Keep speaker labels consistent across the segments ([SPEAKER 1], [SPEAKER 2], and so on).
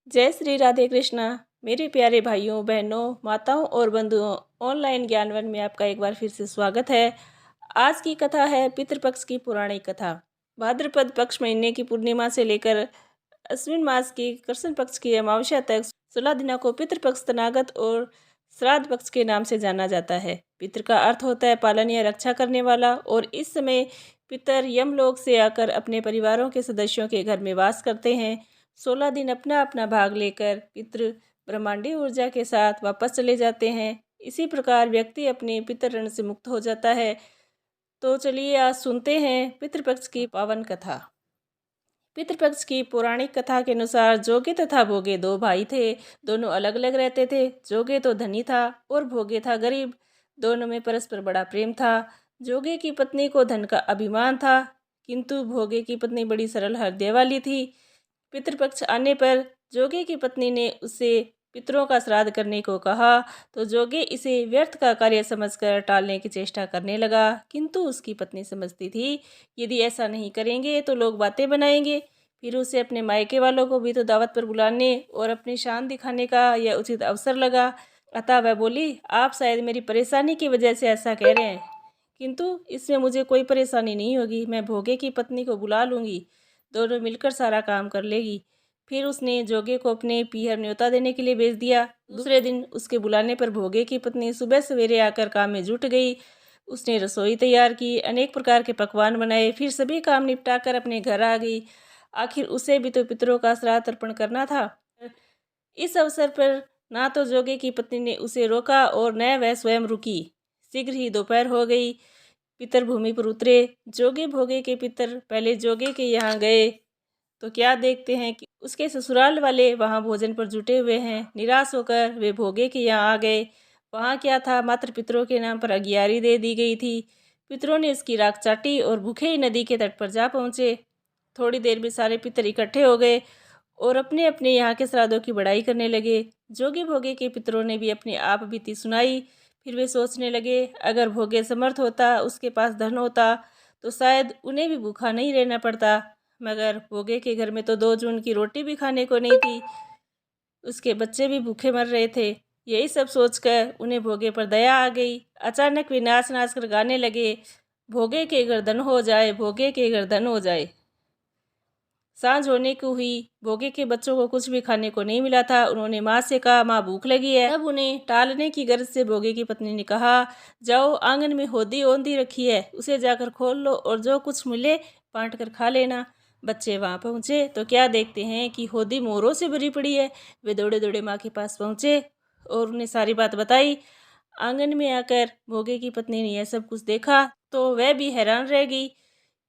[SPEAKER 1] जय श्री राधे कृष्णा। मेरे प्यारे भाइयों बहनों माताओं और बंधुओं, ऑनलाइन ज्ञानवन में आपका एक बार फिर से स्वागत है। आज की कथा है पितृपक्ष की पौराणिक कथा। भाद्रपद पक्ष महीने की पूर्णिमा से लेकर अश्विन मास की कृष्ण पक्ष की अमावस्या तक 16 दिनों को पितृपक्ष तनागत और श्राद्ध पक्ष के नाम से जाना जाता है। पितृ का अर्थ होता है पालन या रक्षा करने वाला, और इस समय पितर यमलोक से आकर अपने परिवारों के सदस्यों के घर में वास करते हैं। 16 दिन अपना अपना भाग लेकर पितृ ब्रह्मांडीय ऊर्जा के साथ वापस चले जाते हैं। इसी प्रकार व्यक्ति अपने पितृ ऋण से मुक्त हो जाता है। तो चलिए आज सुनते हैं पितृपक्ष की पावन कथा। पितृपक्ष की पौराणिक कथा के अनुसार जोगे तथा भोगे दो भाई थे। दोनों अलग अलग रहते थे। जोगे तो धनी था और भोगे था गरीब। दोनों में परस्पर बड़ा प्रेम था। जोगे की पत्नी को धन का अभिमान था, किंतु भोगे की पत्नी बड़ी सरल हृदय वाली थी। पितृपक्ष आने पर जोगे की पत्नी ने उसे पितरों का श्राद्ध करने को कहा, तो जोगे इसे व्यर्थ का कार्य समझकर टालने की चेष्टा करने लगा। किंतु उसकी पत्नी समझती थी यदि ऐसा नहीं करेंगे तो लोग बातें बनाएंगे। फिर उसे अपने मायके वालों को भी तो दावत पर बुलाने और अपनी शान दिखाने का यह उचित अवसर लगा। अतः वह बोली, आप शायद मेरी परेशानी की वजह से ऐसा कह रहे हैं, किंतु इसमें मुझे कोई परेशानी नहीं होगी। मैं भोगे की पत्नी को बुला लूँगी, दोनों मिलकर सारा काम कर लेगी। फिर उसने जोगे को अपने पीहर न्योता देने के लिए भेज दिया। दूसरे दिन उसके बुलाने पर भोगे की पत्नी सुबह सवेरे आकर काम में जुट गई। उसने रसोई तैयार की, अनेक प्रकार के पकवान बनाए, फिर सभी काम निपटाकर अपने घर आ गई। आखिर उसे भी तो पितरों का श्राद्ध अर्पण करना था। इस अवसर पर ना तो जोगे की पत्नी ने उसे रोका और न वह स्वयं रुकी। शीघ्र ही दोपहर हो गई। पितर भूमि पर उतरे। जोगे भोगे के पितर पहले जोगे के यहाँ गए तो क्या देखते हैं कि उसके ससुराल वाले वहाँ भोजन पर जुटे हुए हैं। निराश होकर वे भोगे के यहाँ आ गए। वहाँ क्या था, मात्र पितरों के नाम पर अगियारी दे दी गई थी। पितरों ने उसकी राख चाटी और भूखे ही नदी के तट पर जा पहुँचे। थोड़ी देर में सारे पितर इकट्ठे हो गए और अपने अपने यहाँ के श्राद्धों की बड़ाई करने लगे। जोगे भोगे के पितरों ने भी अपनी आप बीती सुनाई। फिर वे सोचने लगे, अगर भोगे समर्थ होता, उसके पास धन होता, तो शायद उन्हें भी भूखा नहीं रहना पड़ता। मगर भोगे के घर में तो 2 जून की रोटी भी खाने को नहीं थी। उसके बच्चे भी भूखे मर रहे थे। यही सब सोचकर उन्हें भोगे पर दया आ गई। अचानक वे नाच नाच कर गाने लगे, भोगे के घर धन हो जाए, भोगे के घर धन हो जाए। सांझ होने को हुई। भोगे के बच्चों को कुछ भी खाने को नहीं मिला था। उन्होंने माँ से कहा, माँ भूख लगी है। तब उन्हें टालने की गर्ज से भोगे की पत्नी ने कहा, जाओ आंगन में होदी ओंधी रखी है, उसे जाकर खोल लो और जो कुछ मिले बांट कर खा लेना। बच्चे वहाँ पहुँचे तो क्या देखते हैं कि होदी मोरों से भरी पड़ी है। वे दौड़े दौड़े माँ के पास पहुँचे और उन्हें सारी बात बताई। आंगन में आकर भोगे की पत्नी ने यह सब कुछ देखा तो वह भी हैरान रह गई।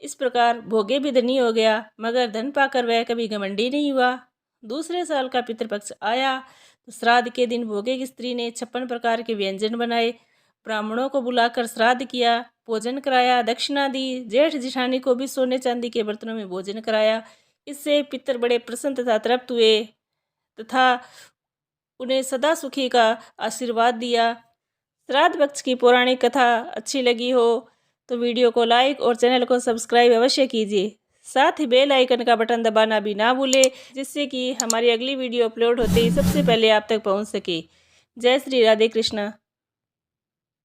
[SPEAKER 1] इस प्रकार भोगे भी धनी हो गया, मगर धन पाकर वह कभी घमंडी नहीं हुआ। दूसरे साल का पितृपक्ष आया तो श्राद्ध के दिन भोगे की स्त्री ने 56 प्रकार के व्यंजन बनाए। ब्राह्मणों को बुलाकर श्राद्ध किया, भोजन कराया, दक्षिणा दी। जेठ जिठानी को भी सोने चांदी के बर्तनों में भोजन कराया। इससे पितर बड़े प्रसन्न तथा तृप्त हुए तथा उन्हें सदा सुखी का आशीर्वाद दिया। श्राद्ध पक्ष की पौराणिक कथा अच्छी लगी हो तो वीडियो को लाइक और चैनल को सब्सक्राइब अवश्य कीजिए। साथ ही बेल आइकन का बटन दबाना भी ना भूलें, जिससे कि हमारी अगली वीडियो अपलोड होते ही सबसे पहले आप तक पहुंच सके। जय श्री राधे कृष्णा।